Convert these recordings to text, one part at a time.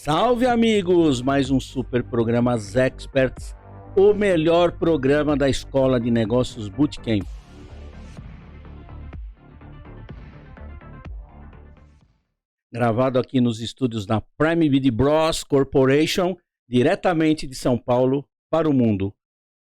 Salve amigos! Mais um super programa Experts, o melhor programa da Escola de Negócios Bootcamp. Gravado aqui nos estúdios da Prime Video Bros Corporation, diretamente de São Paulo para o mundo.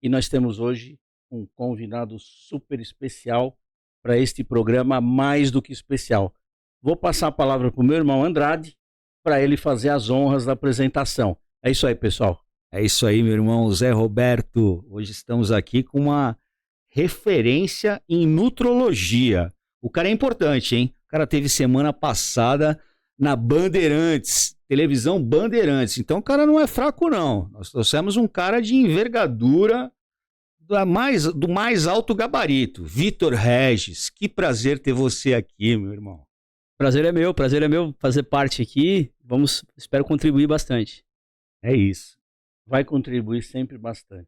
E nós temos hoje um convidado super especial para este programa, mais do que especial. Vou passar a palavra para o meu irmão Andrade, para ele fazer as honras da apresentação. É isso aí, pessoal. É isso aí, meu irmão Zé Roberto. Hoje estamos aqui com uma referência em nutrologia. O cara é importante, hein? O cara teve semana passada na Bandeirantes, televisão Bandeirantes. Então o cara não é fraco, não. Nós trouxemos um cara de envergadura do mais alto gabarito. Vitor Regis, que prazer ter você aqui, meu irmão. Prazer é meu fazer parte aqui. Espero contribuir bastante. É isso. Vai contribuir sempre bastante.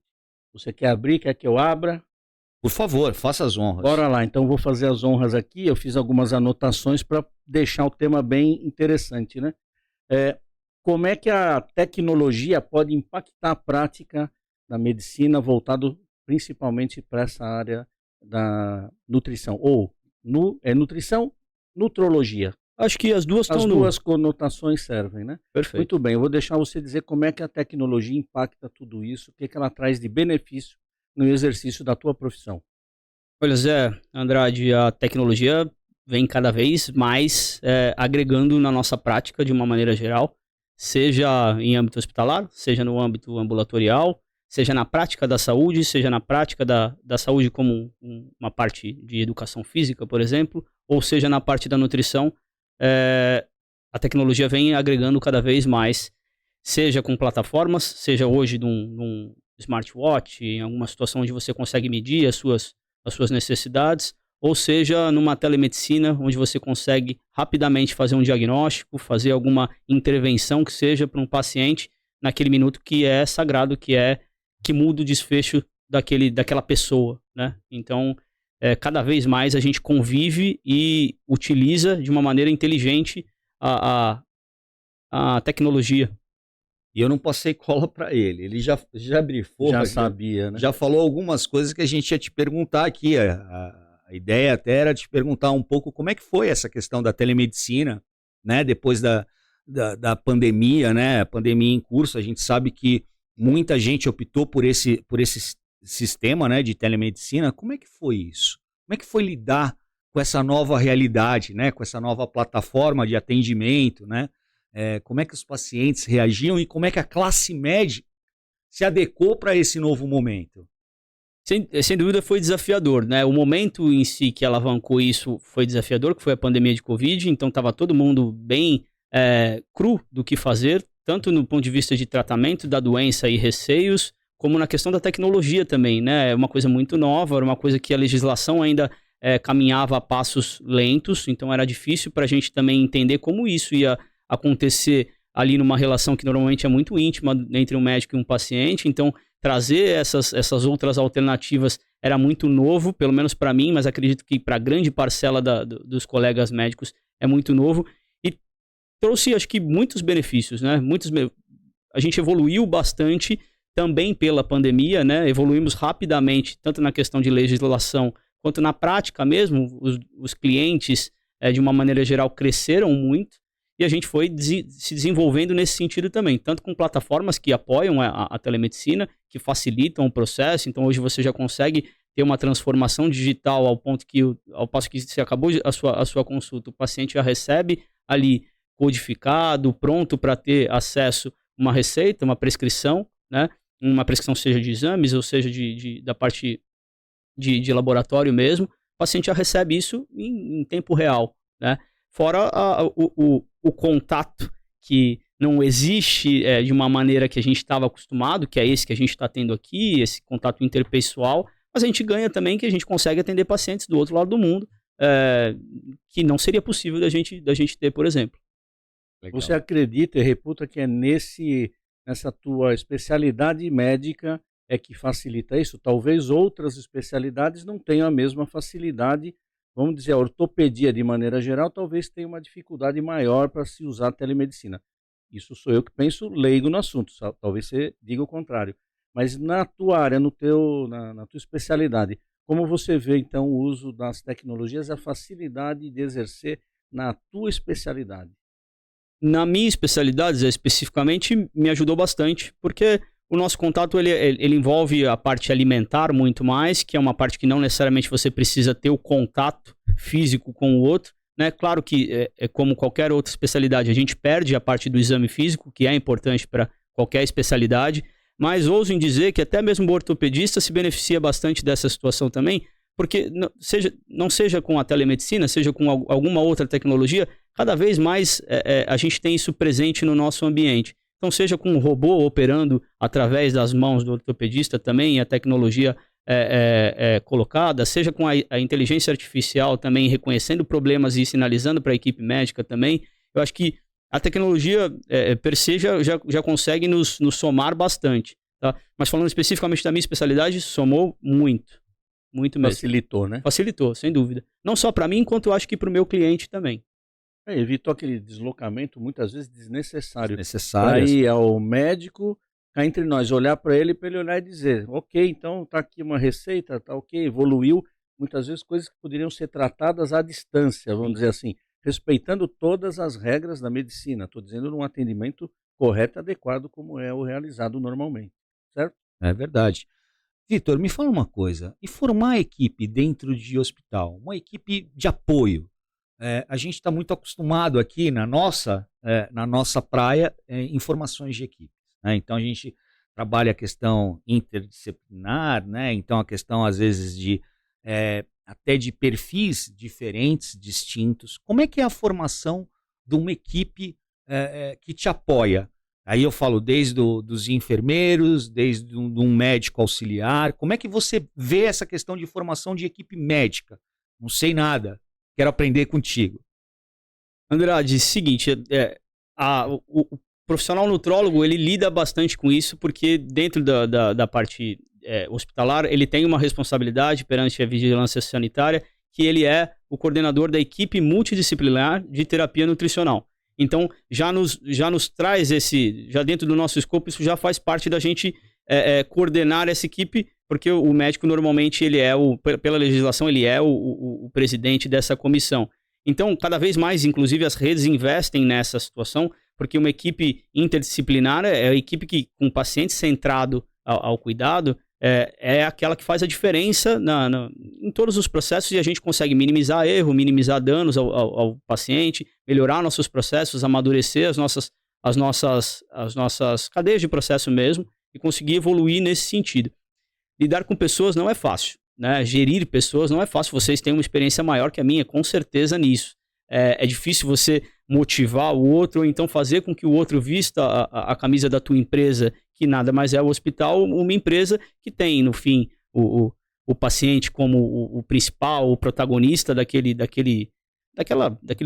Você quer abrir? Quer que eu abra? Por favor, faça as honras. Bora lá, então vou fazer as honras aqui. Eu fiz algumas anotações para deixar o tema bem interessante, né? Como é que a tecnologia pode impactar a prática da medicina voltado principalmente para essa área da nutrição? Nutrição? Nutrologia. Acho que as duas conotações servem, né? Perfeito. Muito bem, eu vou deixar você dizer como é que a tecnologia impacta tudo isso, o que ela traz de benefício no exercício da tua profissão. Olha, Zé, Andrade, a tecnologia vem cada vez mais agregando na nossa prática de uma maneira geral, seja em âmbito hospitalar, seja no âmbito ambulatorial, seja na prática da saúde, seja na prática da saúde como uma parte de educação física, por exemplo, ou seja na parte da nutrição. A tecnologia vem agregando cada vez mais, seja com plataformas, seja hoje num smartwatch, em alguma situação onde você consegue medir as suas necessidades, ou seja numa telemedicina, onde você consegue rapidamente fazer um diagnóstico, fazer alguma intervenção que seja para um paciente naquele minuto que é sagrado, que muda o desfecho daquela pessoa, né? Então, cada vez mais a gente convive e utiliza de uma maneira inteligente a tecnologia. E eu não passei cola para ele. Ele já brifou. Já sabia, né? Já falou algumas coisas que a gente ia te perguntar aqui. A ideia até era te perguntar um pouco como é que foi essa questão da telemedicina, né? Depois da pandemia, né? A pandemia em curso, a gente sabe que muita gente optou por esse sistema, né, de telemedicina. Como é que foi isso? Como é que foi lidar com essa nova realidade, né, com essa nova plataforma de atendimento, né? Como é que os pacientes reagiam e como é que a classe média se adequou para esse novo momento? Sem dúvida foi desafiador, né? O momento em si que alavancou isso foi desafiador, que foi a pandemia de Covid, então estava todo mundo bem cru do que fazer, tanto no ponto de vista de tratamento da doença e receios, como na questão da tecnologia também, né? É uma coisa muito nova, era uma coisa que a legislação ainda caminhava a passos lentos, então era difícil para a gente também entender como isso ia acontecer ali numa relação que normalmente é muito íntima entre um médico e um paciente. Então, trazer essas outras alternativas era muito novo, pelo menos para mim, mas acredito que para grande parcela dos colegas médicos é muito novo. E trouxe, acho que, muitos benefícios, né? A gente evoluiu bastante também pela pandemia, né? Evoluímos rapidamente, tanto na questão de legislação, quanto na prática mesmo. Os clientes, de uma maneira geral, cresceram muito. E a gente foi se desenvolvendo nesse sentido também, tanto com plataformas que apoiam a telemedicina, que facilitam o processo. Então, hoje você já consegue ter uma transformação digital ao passo que você acabou a sua consulta, o paciente já recebe ali codificado, pronto para ter acesso a uma receita, uma prescrição, né? Uma prescrição seja de exames ou seja da parte de laboratório mesmo. O paciente já recebe isso em tempo real, né? Fora o contato que não existe de uma maneira que a gente estava acostumado, que é esse que a gente está tendo aqui, esse contato interpessoal, mas a gente ganha também que a gente consegue atender pacientes do outro lado do mundo, que não seria possível da gente ter, por exemplo. Legal. Você acredita e reputa que é nessa tua especialidade médica que facilita isso? Talvez outras especialidades não tenham a mesma facilidade. Vamos dizer, a ortopedia, de maneira geral, talvez tenha uma dificuldade maior para se usar a telemedicina. Isso sou eu que penso leigo no assunto, talvez você diga o contrário. Mas na tua área, na tua especialidade, como você vê então o uso das tecnologias, a facilidade de exercer na tua especialidade? Na minha especialidade, Zé, especificamente, me ajudou bastante, porque o nosso contato ele envolve a parte alimentar muito mais, que é uma parte que não necessariamente você precisa ter o contato físico com o outro, né? Claro que é como qualquer outra especialidade, a gente perde a parte do exame físico, que é importante para qualquer especialidade, mas ouso em dizer que até mesmo o ortopedista se beneficia bastante dessa situação também, porque não seja com a telemedicina, seja com alguma outra tecnologia, cada vez mais a gente tem isso presente no nosso ambiente. Então, seja com um robô operando através das mãos do ortopedista também, a tecnologia colocada, seja com a inteligência artificial também reconhecendo problemas e sinalizando para a equipe médica também, eu acho que a tecnologia per se já consegue nos somar bastante. Tá? Mas falando especificamente da minha especialidade, somou muito. Muito mesmo. Facilitou, né? Facilitou, sem dúvida. Não só para mim, quanto eu acho que para o meu cliente também. Evitou aquele deslocamento, muitas vezes desnecessário. Para Necessárias. ir ao médico, cá entre nós, olhar para ele olhar e dizer, ok, então tá aqui uma receita, tá ok, evoluiu. Muitas vezes coisas que poderiam ser tratadas à distância, vamos dizer assim, respeitando todas as regras da medicina. Estou dizendo num atendimento correto e adequado como é o realizado normalmente, certo? É verdade. Vitor, me fala uma coisa. E formar equipe dentro de hospital, uma equipe de apoio? A gente está muito acostumado aqui na nossa praia em formações de equipes, né? Então a gente trabalha a questão interdisciplinar, né? Então a questão às vezes de até de perfis diferentes, distintos. Como é que é a formação de uma equipe que te apoia? Aí eu falo desde dos enfermeiros, desde um médico auxiliar. Como é que você vê essa questão de formação de equipe médica? Não sei nada, quero aprender contigo. Andrade, seguinte, o profissional nutrólogo, ele lida bastante com isso, porque dentro da parte hospitalar, ele tem uma responsabilidade perante a vigilância sanitária, que ele é o coordenador da equipe multidisciplinar de terapia nutricional. Então, já nos traz já dentro do nosso escopo, isso já faz parte da gente coordenar essa equipe, porque o médico normalmente, pela legislação, ele é o presidente dessa comissão. Então, cada vez mais, inclusive, as redes investem nessa situação, porque uma equipe interdisciplinar é a equipe que, com o paciente centrado ao cuidado, é aquela que faz a diferença em todos os processos e a gente consegue minimizar erro, minimizar danos ao paciente, melhorar nossos processos, amadurecer as nossas cadeias de processo mesmo e conseguir evoluir nesse sentido. Lidar com pessoas não é fácil, né? Gerir pessoas não é fácil. Vocês têm uma experiência maior que a minha, com certeza, nisso. É difícil você motivar o outro ou então fazer com que o outro vista a camisa da tua empresa, que nada mais é o hospital, uma empresa que tem, no fim, o paciente como o principal, o protagonista daquele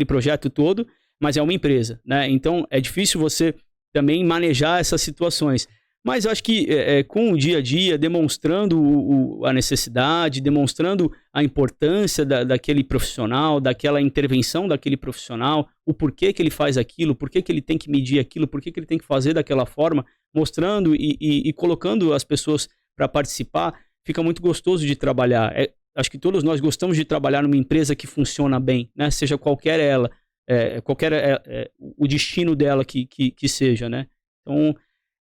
projeto todo, mas é uma empresa, né? Então, é difícil você também manejar essas situações. Mas eu acho que com o dia a dia, demonstrando a necessidade, demonstrando a importância daquele profissional, daquela intervenção daquele profissional, o porquê que ele faz aquilo, porquê que ele tem que medir aquilo, porquê que ele tem que fazer daquela forma, mostrando e colocando as pessoas para participar, fica muito gostoso de trabalhar. Acho que todos nós gostamos de trabalhar numa empresa que funciona bem, né? Seja qualquer ela, o destino dela que seja, né? Então,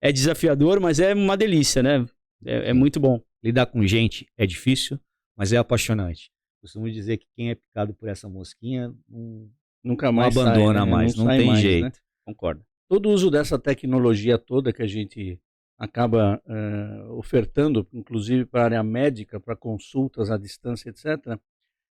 é desafiador, mas é uma delícia, né? É muito bom. Lidar com gente é difícil, mas é apaixonante. Costumo dizer que quem é picado por essa mosquinha nunca mais não abandona sai, né? mais, não tem mais, jeito. Né? Concordo. Todo o uso dessa tecnologia toda que a gente acaba ofertando, inclusive para a área médica, para consultas à distância, etc.,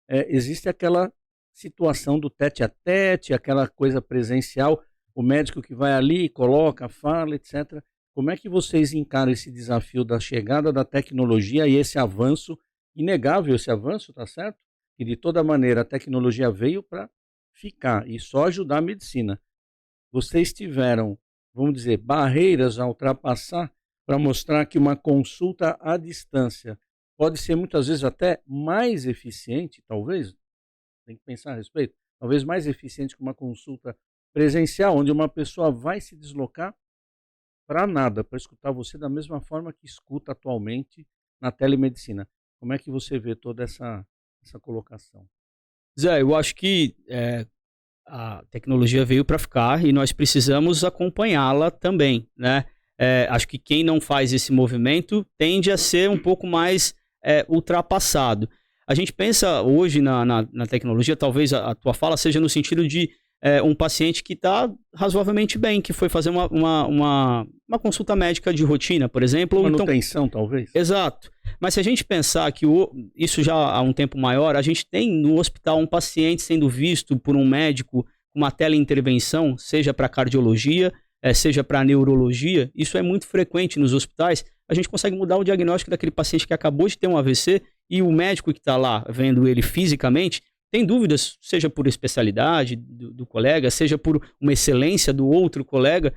existe aquela situação do tete-a-tete, aquela coisa presencial, o médico que vai ali, coloca, fala, etc. Como é que vocês encaram esse desafio da chegada da tecnologia e esse avanço, inegável esse avanço, tá certo? Que de toda maneira a tecnologia veio para ficar e só ajudar a medicina. Vocês tiveram, vamos dizer, barreiras a ultrapassar para mostrar que uma consulta à distância pode ser muitas vezes até mais eficiente, talvez, tem que pensar a respeito, talvez mais eficiente que uma consulta presencial, onde uma pessoa vai se deslocar para nada, para escutar você da mesma forma que escuta atualmente na telemedicina. Como é que você vê toda essa colocação? Zé, eu acho que a tecnologia veio para ficar e nós precisamos acompanhá-la também, né? Acho que quem não faz esse movimento tende a ser um pouco mais ultrapassado. A gente pensa hoje na tecnologia, talvez a tua fala seja no sentido de um paciente que está razoavelmente bem, que foi fazer uma consulta médica de rotina, por exemplo. Manutenção, então, talvez? Exato. Mas se a gente pensar que isso já há um tempo maior, a gente tem no hospital um paciente sendo visto por um médico com uma teleintervenção, seja para cardiologia, seja para neurologia. Isso é muito frequente nos hospitais. A gente consegue mudar o diagnóstico daquele paciente que acabou de ter um AVC e o médico que está lá vendo ele fisicamente tem dúvidas, seja por especialidade do colega, seja por uma excelência do outro colega.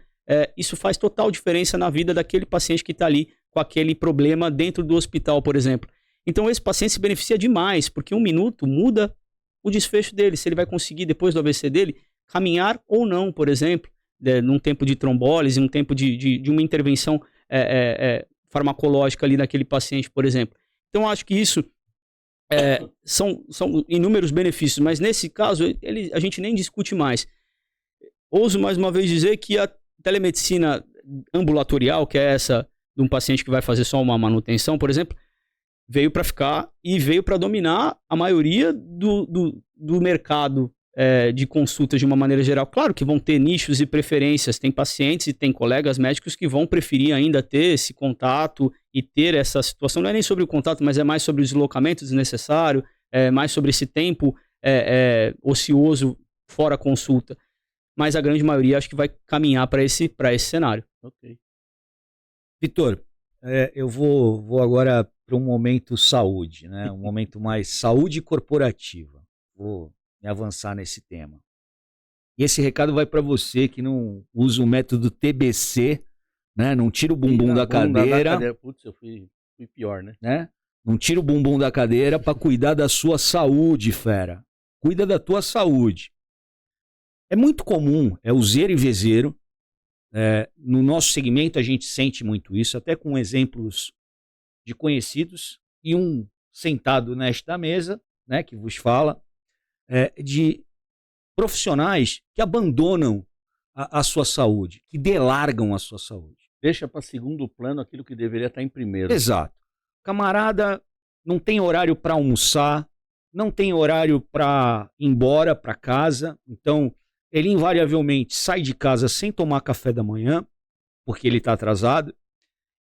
Isso faz total diferença na vida daquele paciente que está ali com aquele problema dentro do hospital, por exemplo. Então esse paciente se beneficia demais, porque 1 minuto muda o desfecho dele, se ele vai conseguir, depois do AVC dele, caminhar ou não, por exemplo, num tempo de trombólise, num tempo de uma intervenção farmacológica ali naquele paciente, por exemplo. Então acho que isso são inúmeros benefícios, mas nesse caso a gente nem discute mais. Ouso mais uma vez dizer que a telemedicina ambulatorial, que é essa de um paciente que vai fazer só uma manutenção, por exemplo, veio para ficar e veio para dominar a maioria do mercado de consultas de uma maneira geral. Claro que vão ter nichos e preferências, tem pacientes e tem colegas médicos que vão preferir ainda ter esse contato e ter essa situação. Não é nem sobre o contato, mas é mais sobre o deslocamento desnecessário, mais sobre esse tempo ocioso fora consulta. Mas a grande maioria acho que vai caminhar para esse cenário. Ok. Vitor, eu vou agora para um momento saúde, né? Um momento mais saúde corporativa. Vou me avançar nesse tema. E esse recado vai para você que não usa o método TBC, né? Não tira o bumbum da cadeira. Putz, eu fui pior, né? Não tira o bumbum da cadeira para cuidar da sua saúde, fera. Cuida da tua saúde. É muito comum, é useiro e vezeiro. No nosso segmento a gente sente muito isso, até com exemplos de conhecidos e um sentado nesta mesa, né, que vos fala, de profissionais que abandonam a sua saúde, que delargam a sua saúde. Deixa para segundo plano aquilo que deveria estar em primeiro. Exato. Camarada não tem horário para almoçar, não tem horário para ir embora para casa, então ele invariavelmente sai de casa sem tomar café da manhã, porque ele está atrasado,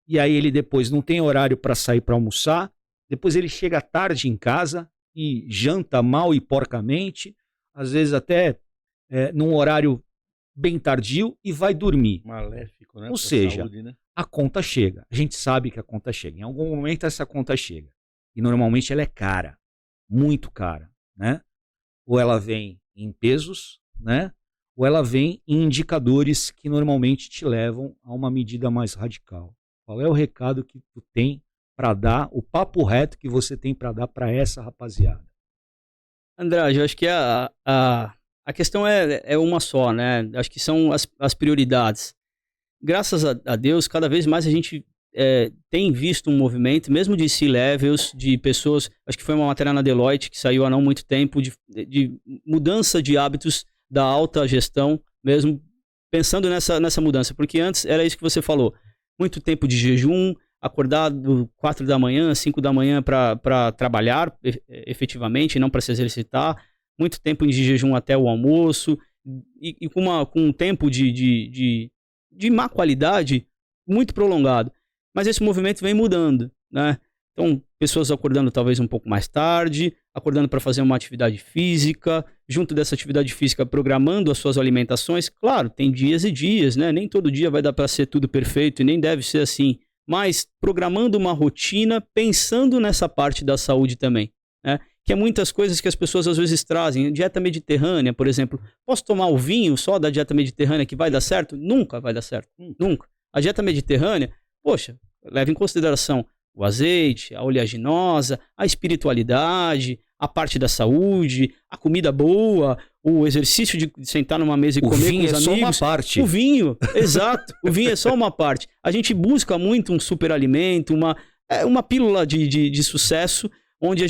e aí ele depois não tem horário para sair para almoçar, depois ele chega tarde em casa e janta mal e porcamente, às vezes até num horário bem tardio, e vai dormir. Maléfico, né? Ou seja, saúde, né? a conta chega. A gente sabe que a conta chega. Em algum momento essa conta chega. E normalmente ela é cara, muito cara, né? Ou ela vem em pesos, né? Ou ela vem em indicadores que normalmente te levam a uma medida mais radical. Qual é o recado que tu tem para dar, o papo reto que você tem para dar para essa rapaziada? Andrade, eu acho que a questão é uma só, né? Acho que são as prioridades. Graças a Deus, cada vez mais a gente tem visto um movimento, mesmo de C-levels, de pessoas, acho que foi uma matéria na Deloitte que saiu há não muito tempo, de mudança de hábitos da alta gestão, mesmo pensando nessa mudança, porque antes era isso que você falou, muito tempo de jejum, acordado 4 da manhã, 5 da manhã para trabalhar efetivamente, não para se exercitar, muito tempo de jejum até o almoço, e com um tempo de má qualidade muito prolongado. Mas esse movimento vem mudando, né? Então, pessoas acordando talvez um pouco mais tarde, acordando para fazer uma atividade física, junto dessa atividade física programando as suas alimentações. Claro, tem dias e dias, né? Nem todo dia vai dar para ser tudo perfeito e nem deve ser assim. Mas programando uma rotina, pensando nessa parte da saúde também, né? Que é muitas coisas que as pessoas às vezes trazem. Dieta mediterrânea, por exemplo. Posso tomar o vinho só da dieta mediterrânea que vai dar certo? Nunca vai dar certo. Nunca. A dieta mediterrânea, poxa, leva em consideração o azeite, a oleaginosa, a espiritualidade, a parte da saúde, a comida boa, o exercício de sentar numa mesa e comer com os amigos. O vinho é só uma parte. O vinho, exato. O vinho é só uma parte. A gente busca muito um superalimento, uma pílula de sucesso, onde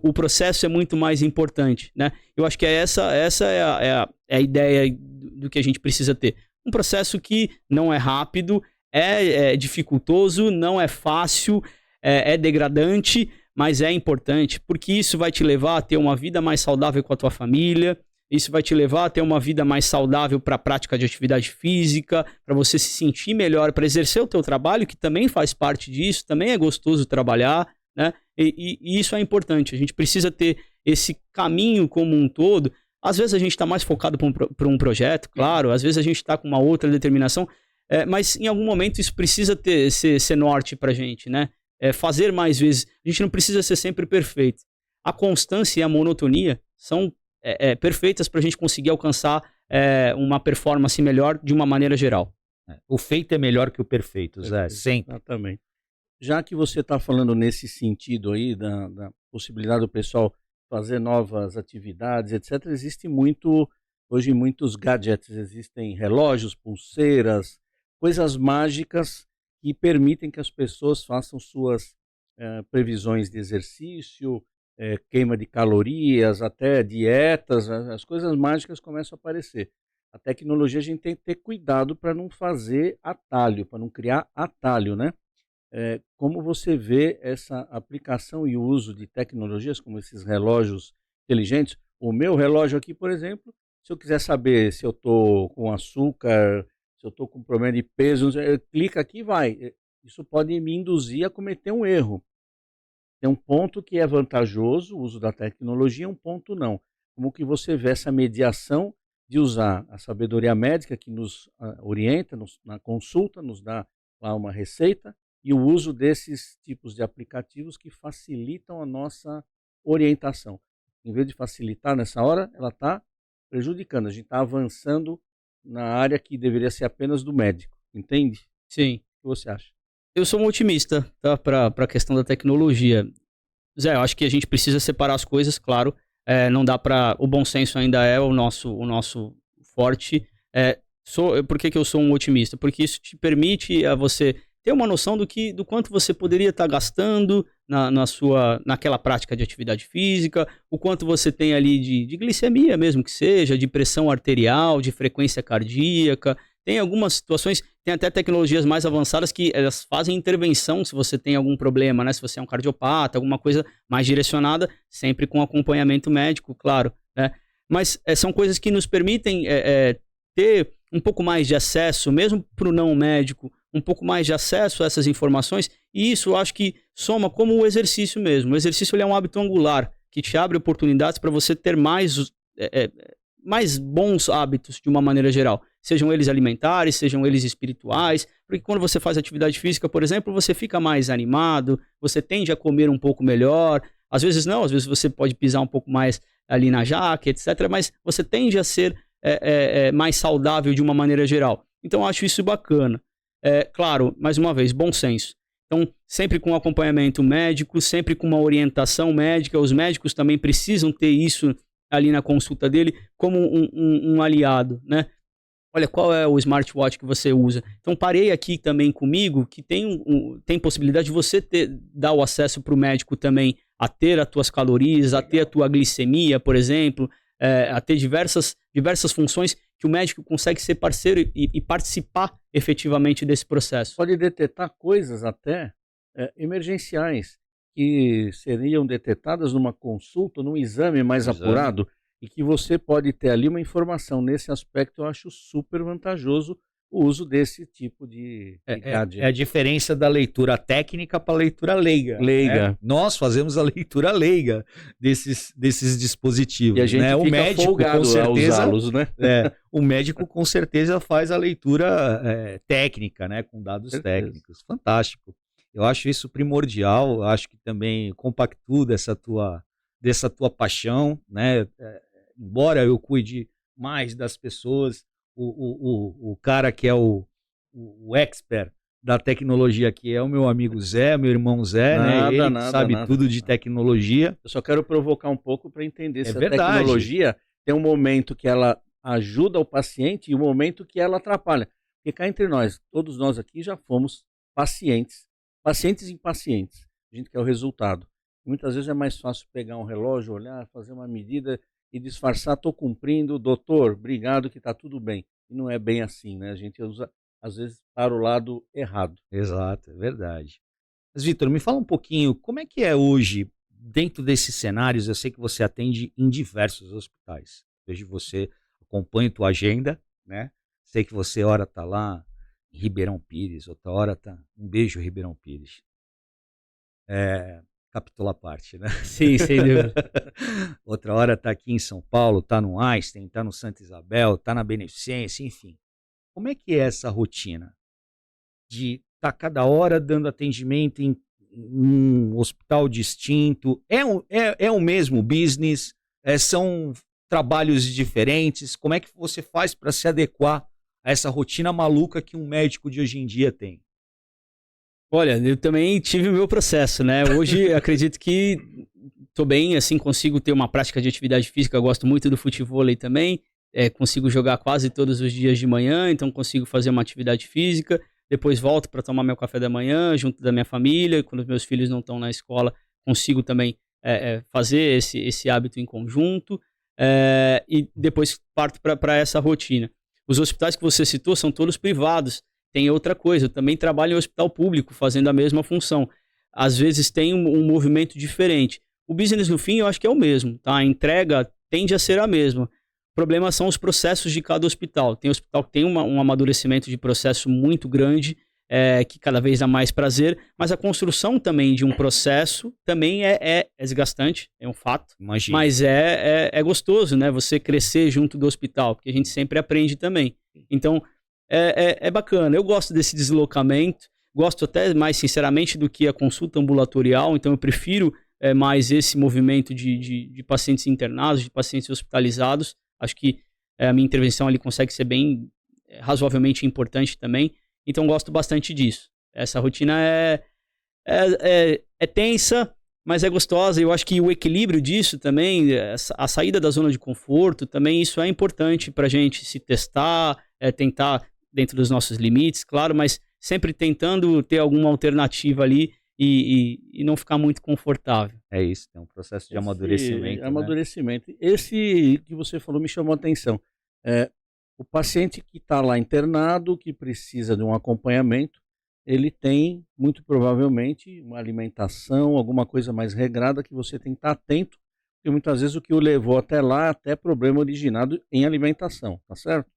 o processo é muito mais importante, né? Eu acho que essa é a ideia do que a gente precisa ter. Um processo que não é rápido, é dificultoso, não é fácil, é degradante, mas é importante, porque isso vai te levar a ter uma vida mais saudável com a tua família, isso vai te levar a ter uma vida mais saudável para a prática de atividade física, para você se sentir melhor, para exercer o teu trabalho, que também faz parte disso, também é gostoso trabalhar, né? E isso é importante, a gente precisa ter esse caminho como um todo. Às vezes a gente está mais focado para um projeto, claro, às vezes a gente está com uma outra determinação, mas em algum momento isso precisa ser norte para a gente, né? Fazer mais vezes. A gente não precisa ser sempre perfeito. A constância e a monotonia são perfeitas para a gente conseguir alcançar uma performance melhor de uma maneira geral. O feito é melhor que o perfeito, Zé, sempre. Exatamente. Já que você está falando nesse sentido aí, da possibilidade do pessoal fazer novas atividades, etc., existe hoje muitos gadgets, existem relógios, pulseiras, coisas mágicas que permitem que as pessoas façam suas previsões de exercício, queima de calorias, até dietas, as coisas mágicas começam a aparecer. A tecnologia a gente tem que ter cuidado para não fazer atalho, para não criar atalho, né? Como você vê essa aplicação e o uso de tecnologias como esses relógios inteligentes? O meu relógio aqui, por exemplo, se eu quiser saber se eu estou com açúcar, se eu estou com problema de peso, clica aqui e vai. Isso pode me induzir a cometer um erro. Tem um ponto que é vantajoso, o uso da tecnologia, um ponto não. Como que você vê essa mediação de usar a sabedoria médica que nos orienta na consulta, nos dá lá uma receita, e o uso desses tipos de aplicativos que facilitam a nossa orientação. Em vez de facilitar nessa hora, ela está prejudicando. A gente está avançando na área que deveria ser apenas do médico. Entende? Sim. O que você acha? Eu sou um otimista, tá? Para a questão da tecnologia. Zé, eu acho que a gente precisa separar as coisas, claro. Não dá para... O bom senso ainda é o nosso forte. Por que eu sou um otimista? Porque isso te permite a você ter uma noção do quanto você poderia estar gastando naquela prática de atividade física, o quanto você tem ali de glicemia mesmo que seja, de pressão arterial, de frequência cardíaca. Tem algumas situações, tem até tecnologias mais avançadas que elas fazem intervenção se você tem algum problema, né? Se você é um cardiopata, alguma coisa mais direcionada, sempre com acompanhamento médico, claro, né? Mas são coisas que nos permitem ter um pouco mais de acesso, mesmo para o não médico, um pouco mais de acesso a essas informações, e isso eu acho que soma como o exercício mesmo. O exercício ele é um hábito angular, que te abre oportunidades para você ter mais bons hábitos de uma maneira geral. Sejam eles alimentares, sejam eles espirituais, porque quando você faz atividade física, por exemplo, você fica mais animado, você tende a comer um pouco melhor, às vezes não, às vezes você pode pisar um pouco mais ali na jaca, etc., mas você tende a ser mais saudável de uma maneira geral. Então eu acho isso bacana. Claro, mais uma vez, bom senso. Então, sempre com acompanhamento médico, sempre com uma orientação médica, os médicos também precisam ter isso ali na consulta dele como um aliado, né? Olha, qual é o smartwatch que você usa? Então, parei aqui também comigo, que tem possibilidade de você dar o acesso para o médico também a ter as tuas calorias, a ter a tua glicemia, por exemplo, a ter diversas funções que o médico consegue ser parceiro e participar efetivamente desse processo. Pode detectar coisas até emergenciais que seriam detectadas numa consulta, num exame mais apurado, e que você pode ter ali uma informação. Nesse aspecto, eu acho super vantajoso o uso desse tipo de gadget. É a diferença da leitura técnica para a leitura leiga. Leiga. Né? Nós fazemos a leitura leiga desses dispositivos. E a gente né? fica o médico, com certeza, a usá-los, né? O médico, com certeza, faz a leitura técnica, né? Com dados técnicos. Fantástico. Eu acho isso primordial. Eu acho que também compactua dessa tua paixão, né? Embora eu cuide mais das pessoas, o cara que é o expert da tecnologia aqui é o meu amigo Zé, meu irmão Zé, né? Ele sabe tudo de tecnologia. Eu só quero provocar um pouco para entender se a verdade. tecnologia tem um momento que ela ajuda o paciente e um momento que ela atrapalha. Porque cá entre nós, todos nós aqui já fomos pacientes e impacientes. A gente quer o resultado. Muitas vezes é mais fácil pegar um relógio, olhar, fazer uma medida e disfarçar, estou cumprindo, doutor, obrigado que está tudo bem. E não é bem assim, né? A gente usa, às vezes, para o lado errado. Exato, é verdade. Mas, Vitor, me fala um pouquinho, como é que é hoje, dentro desses cenários, eu sei que você atende em diversos hospitais. Vejo você, acompanho tua agenda, né? Sei que você, hora tá lá em Ribeirão Pires, outra hora tá... Um beijo, Ribeirão Pires. Capítulo à parte, né? Sim, sem dúvida. Outra hora tá aqui em São Paulo, tá no Einstein, tá no Santa Isabel, tá na Beneficência, enfim. Como é que é essa rotina de estar cada hora dando atendimento em um hospital distinto? É o mesmo business? São trabalhos diferentes? Como é que você faz para se adequar a essa rotina maluca que um médico de hoje em dia tem? Olha, eu também tive o meu processo, né? Hoje acredito que tô bem, assim, consigo ter uma prática de atividade física, eu gosto muito do futevôlei também, consigo jogar quase todos os dias de manhã, então consigo fazer uma atividade física, depois volto para tomar meu café da manhã junto da minha família, quando os meus filhos não estão na escola, consigo também fazer esse hábito em conjunto, e depois parto para essa rotina. Os hospitais que você citou são todos privados. Tem outra coisa, eu também trabalho em hospital público fazendo a mesma função. Às vezes tem um movimento diferente. O business, no fim, eu acho que é o mesmo, tá? A entrega tende a ser a mesma. O problema são os processos de cada hospital. Tem hospital que tem um amadurecimento de processo muito grande, que cada vez dá mais prazer, mas a construção também de um processo também é desgastante, é um fato. Imagina. Mas é gostoso, né? Você crescer junto do hospital, porque a gente sempre aprende também. Então, é bacana. Eu gosto desse deslocamento, gosto até mais sinceramente do que a consulta ambulatorial, então eu prefiro mais esse movimento de pacientes internados, de pacientes hospitalizados. Acho que a minha intervenção ali consegue ser bem razoavelmente importante também, então gosto bastante disso. Essa rotina é tensa, mas é gostosa, e eu acho que o equilíbrio disso também, a saída da zona de conforto, também isso é importante para a gente se testar, tentar dentro dos nossos limites, claro, mas sempre tentando ter alguma alternativa ali e não ficar muito confortável. É isso, tem um processo de amadurecimento. Amadurecimento. Né? Esse que você falou me chamou a atenção. O paciente que está lá internado, que precisa de um acompanhamento, ele tem, muito provavelmente, uma alimentação, alguma coisa mais regrada que você tem que estar atento, porque muitas vezes o que o levou até lá é até problema originado em alimentação, tá certo?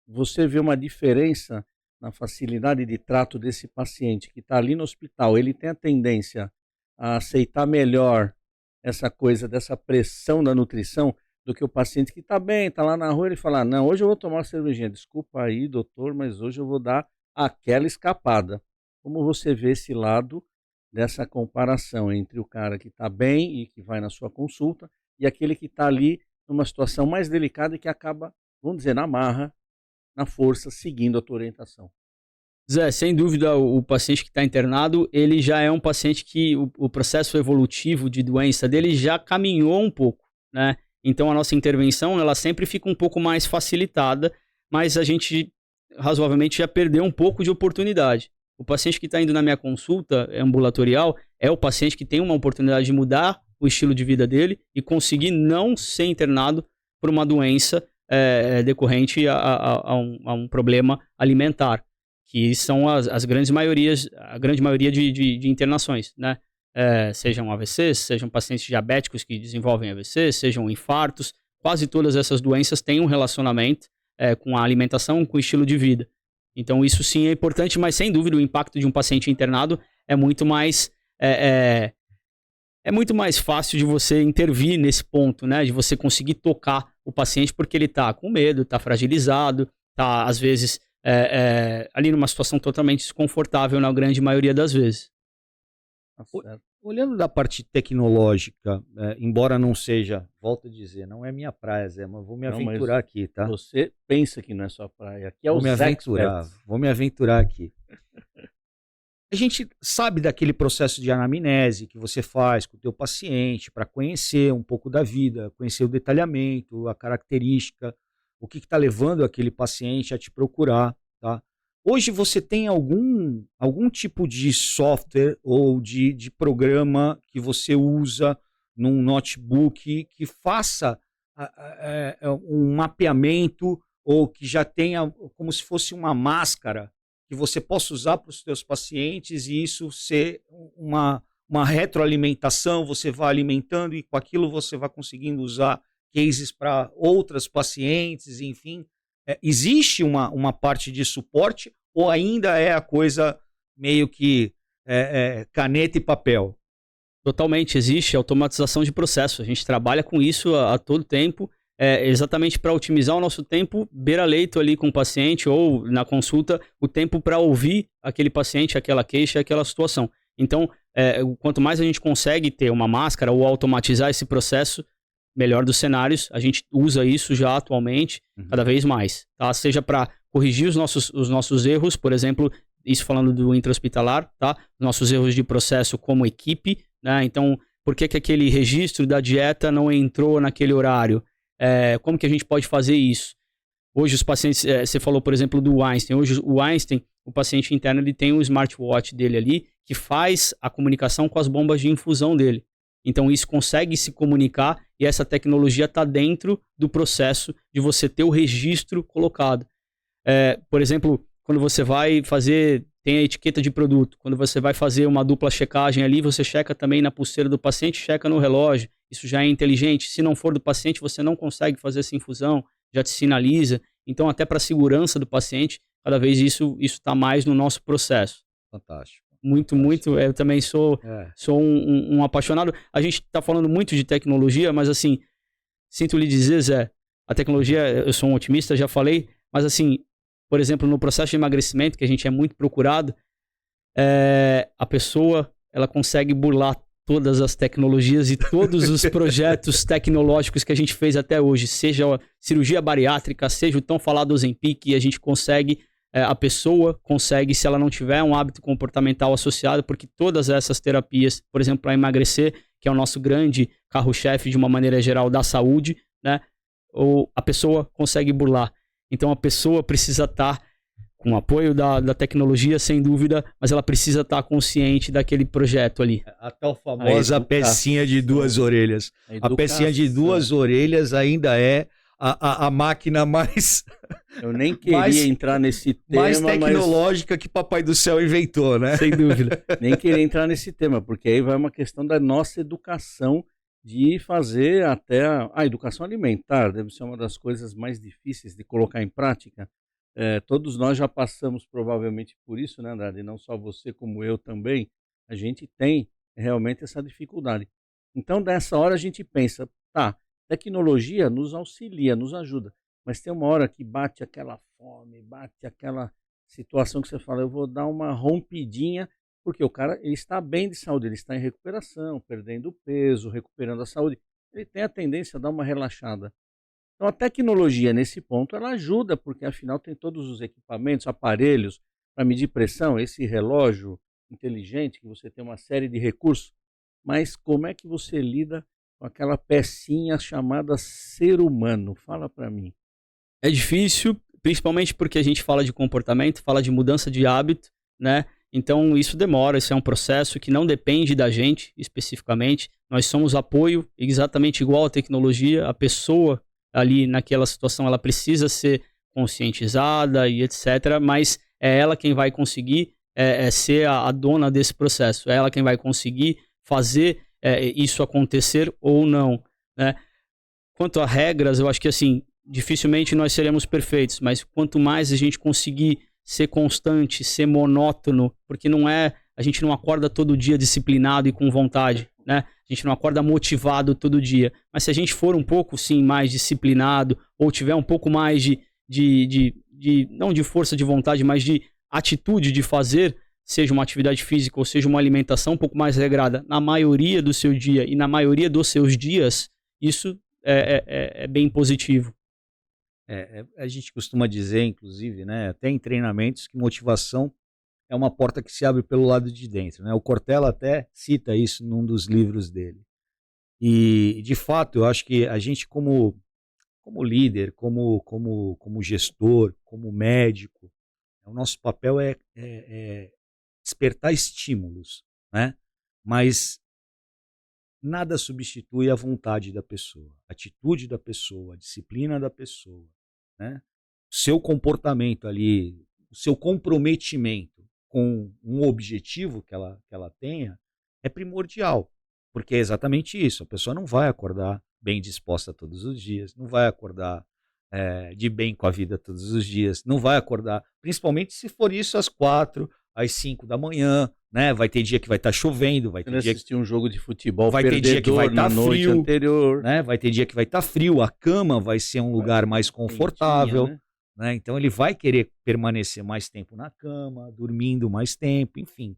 Você vê uma diferença na facilidade de trato desse paciente que está ali no hospital, ele tem a tendência a aceitar melhor essa coisa dessa pressão da nutrição do que o paciente que está bem, está lá na rua, ele fala, não, hoje eu vou tomar uma cervejinha, desculpa aí doutor, mas hoje eu vou dar aquela escapada. Como você vê esse lado dessa comparação entre o cara que está bem e que vai na sua consulta e aquele que está ali numa situação mais delicada e que acaba, vamos dizer, na marra, na força, seguindo a tua orientação. Zé, sem dúvida, o paciente que está internado, ele já é um paciente que o processo evolutivo de doença dele já caminhou um pouco, né? Então a nossa intervenção, ela sempre fica um pouco mais facilitada, mas a gente razoavelmente já perdeu um pouco de oportunidade. O paciente que está indo na minha consulta ambulatorial é o paciente que tem uma oportunidade de mudar o estilo de vida dele e conseguir não ser internado por uma doença decorrente a um problema alimentar, que são a grande maioria de internações, né? Sejam AVCs, sejam pacientes diabéticos que desenvolvem AVC, sejam infartos, quase todas essas doenças têm um relacionamento com a alimentação, com o estilo de vida. Então isso sim é importante, mas sem dúvida o impacto de um paciente internado é muito mais fácil de você intervir nesse ponto, né? De você conseguir tocar o paciente porque ele está com medo, está fragilizado, está às vezes ali numa situação totalmente desconfortável na grande maioria das vezes. Olhando da parte tecnológica, embora não seja, volto a dizer, não é minha praia, Zé, mas vou me aventurar aqui, tá? Você pensa que não é sua praia, aqui é vou me aventurar aqui. A gente sabe daquele processo de anamnese que você faz com o teu paciente para conhecer um pouco da vida, conhecer o detalhamento, a característica, o que está levando aquele paciente a te procurar, tá? Hoje você tem algum tipo de software ou de programa que você usa num notebook que faça um mapeamento ou que já tenha como se fosse uma máscara que você possa usar para os seus pacientes e isso ser uma retroalimentação, você vai alimentando e com aquilo você vai conseguindo usar cases para outras pacientes, enfim. Existe uma parte de suporte ou ainda é a coisa meio que caneta e papel? Totalmente, existe automatização de processo. A gente trabalha com isso a todo tempo, exatamente para otimizar o nosso tempo beira-leito ali com o paciente ou na consulta, o tempo para ouvir aquele paciente, aquela queixa, aquela situação. Então, quanto mais a gente consegue ter uma máscara ou automatizar esse processo, melhor dos cenários. A gente usa isso já atualmente, cada vez mais. Tá? Seja para corrigir os nossos erros, por exemplo, isso falando do intra-hospitalar, tá? Nossos erros de processo como equipe, né? Então, por que aquele registro da dieta não entrou naquele horário? Como que a gente pode fazer isso? Hoje os pacientes, você falou, por exemplo, do Einstein. Hoje o Einstein, o paciente interno, ele tem um smartwatch dele ali que faz a comunicação com as bombas de infusão dele. Então isso consegue se comunicar e essa tecnologia está dentro do processo de você ter o registro colocado. Por exemplo, quando você vai fazer, tem a etiqueta de produto. Quando você vai fazer uma dupla checagem ali, você checa também na pulseira do paciente, checa no relógio. Isso já é inteligente. Se não for do paciente, você não consegue fazer essa infusão, já te sinaliza. Então, até para a segurança do paciente, cada vez isso está mais no nosso processo. Fantástico. Muito. Eu também sou um apaixonado. A gente está falando muito de tecnologia, mas assim, sinto lhe dizer, Zé, a tecnologia, eu sou um otimista, já falei, mas assim, por exemplo, no processo de emagrecimento, que a gente é muito procurado, a pessoa, ela consegue burlar todas as tecnologias e todos os projetos tecnológicos que a gente fez até hoje, seja a cirurgia bariátrica, seja o tão falado Ozempic, a gente consegue, a pessoa consegue, se ela não tiver um hábito comportamental associado, porque todas essas terapias, por exemplo, para emagrecer, que é o nosso grande carro-chefe de uma maneira geral da saúde, né, ou a pessoa consegue burlar. Então a pessoa precisa estar com o apoio da tecnologia, sem dúvida, mas ela precisa estar consciente daquele projeto ali. A tal famosa pecinha de duas orelhas. A pecinha de duas orelhas ainda é a máquina mais... Eu nem queria entrar nesse tema, mais tecnológica que Papai do Céu inventou, né? Sem dúvida. Nem queria entrar nesse tema, porque aí vai uma questão da nossa educação de fazer até a educação alimentar, deve ser uma das coisas mais difíceis de colocar em prática. Todos nós já passamos provavelmente por isso, né, Andrade? Não só você, como eu também, a gente tem realmente essa dificuldade. Então, nessa hora a gente pensa, tá, tecnologia nos auxilia, nos ajuda, mas tem uma hora que bate aquela fome, bate aquela situação que você fala, eu vou dar uma rompidinha, porque o cara ele está bem de saúde, ele está em recuperação, perdendo peso, recuperando a saúde, ele tem a tendência a dar uma relaxada. Então a tecnologia nesse ponto ela ajuda, porque afinal tem todos os equipamentos, aparelhos para medir pressão, esse relógio inteligente que você tem uma série de recursos, mas como é que você lida com aquela pecinha chamada ser humano? Fala para mim. É difícil, principalmente porque a gente fala de comportamento, fala de mudança de hábito, né? Então isso demora, isso é um processo que não depende da gente especificamente. Nós somos apoio exatamente igual à tecnologia, a pessoa ali naquela situação ela precisa ser conscientizada e etc, mas é ela quem vai conseguir ser a dona desse processo, é ela quem vai conseguir fazer isso acontecer ou não, né? Quanto a regras, eu acho que assim, dificilmente nós seremos perfeitos, mas quanto mais a gente conseguir ser constante, ser monótono, porque a gente não acorda todo dia disciplinado e com vontade, né? A gente não acorda motivado todo dia. Mas se a gente for um pouco, sim, mais disciplinado, ou tiver um pouco mais não de força de vontade, mas de atitude de fazer, seja uma atividade física ou seja uma alimentação um pouco mais regrada, na maioria do seu dia e na maioria dos seus dias, isso é bem positivo. A gente costuma dizer, inclusive, né, até em treinamentos, que motivação é uma porta que se abre pelo lado de dentro, né? O Cortella até cita isso num dos livros dele. E, de fato, eu acho que a gente como líder, como gestor, como médico, o nosso papel é despertar estímulos, né? Mas nada substitui a vontade da pessoa, a atitude da pessoa, a disciplina da pessoa, né? O seu comportamento ali, o seu comprometimento com um objetivo que ela tenha é primordial, porque é exatamente isso. A pessoa não vai acordar bem disposta todos os dias, não vai acordar de bem com a vida todos os dias, não vai acordar, principalmente se for isso às 4, às 5 da manhã, né? Vai ter dia que vai estar chovendo, vai ter dia que assistir um jogo de futebol, vai ter dia que vai estar frio, anterior, né? Vai ter dia que vai estar frio, a cama vai ser um lugar mais confortável, quentinha, né? Então ele vai querer permanecer mais tempo na cama, dormindo mais tempo, enfim.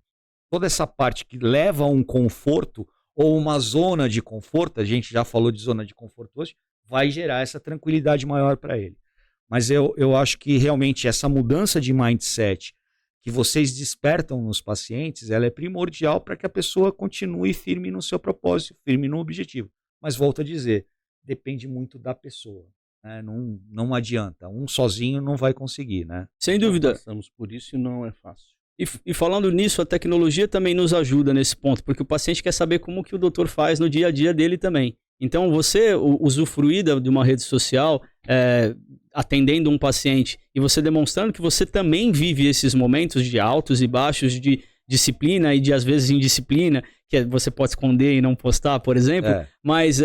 Toda essa parte que leva a um conforto ou uma zona de conforto, a gente já falou de zona de conforto hoje, vai gerar essa tranquilidade maior para ele. Mas eu acho que realmente essa mudança de mindset que vocês despertam nos pacientes, ela é primordial para que a pessoa continue firme no seu propósito, firme no objetivo. Mas volto a dizer, depende muito da pessoa, né? Não adianta, um sozinho não vai conseguir, né? Sem dúvida. Nós passamos por isso e não é fácil. E falando nisso, a tecnologia também nos ajuda nesse ponto, porque o paciente quer saber como que o doutor faz no dia a dia dele também. Então, você usufruir de uma rede social, atendendo um paciente, e você demonstrando que você também vive esses momentos de altos e baixos, de disciplina e de, às vezes, indisciplina, que você pode esconder e não postar, por exemplo, mas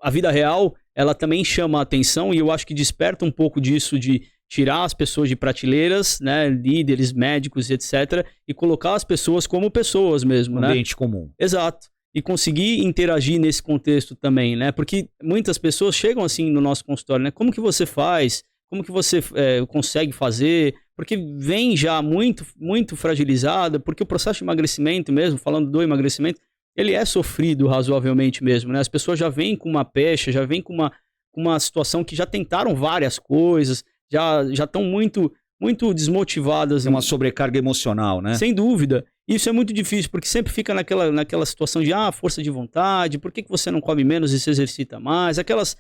a vida real, ela também chama a atenção, e eu acho que desperta um pouco disso de tirar as pessoas de prateleiras, né, líderes, médicos, etc., e colocar as pessoas como pessoas mesmo, né? Ambiente comum. Exato. E conseguir interagir nesse contexto também, né? Porque muitas pessoas chegam assim no nosso consultório, né? Como que você faz? Como que você consegue fazer? Porque vem já muito, muito fragilizada, porque o processo de emagrecimento mesmo, falando do emagrecimento, ele é sofrido razoavelmente mesmo, né? As pessoas já vêm com uma pecha, já vêm com uma situação que já tentaram várias coisas, já estão muito, muito desmotivadas. Tem uma sobrecarga emocional, né? Sem dúvida. Isso é muito difícil, porque sempre fica naquela situação de força de vontade, por que você não come menos e se exercita mais? Aquelas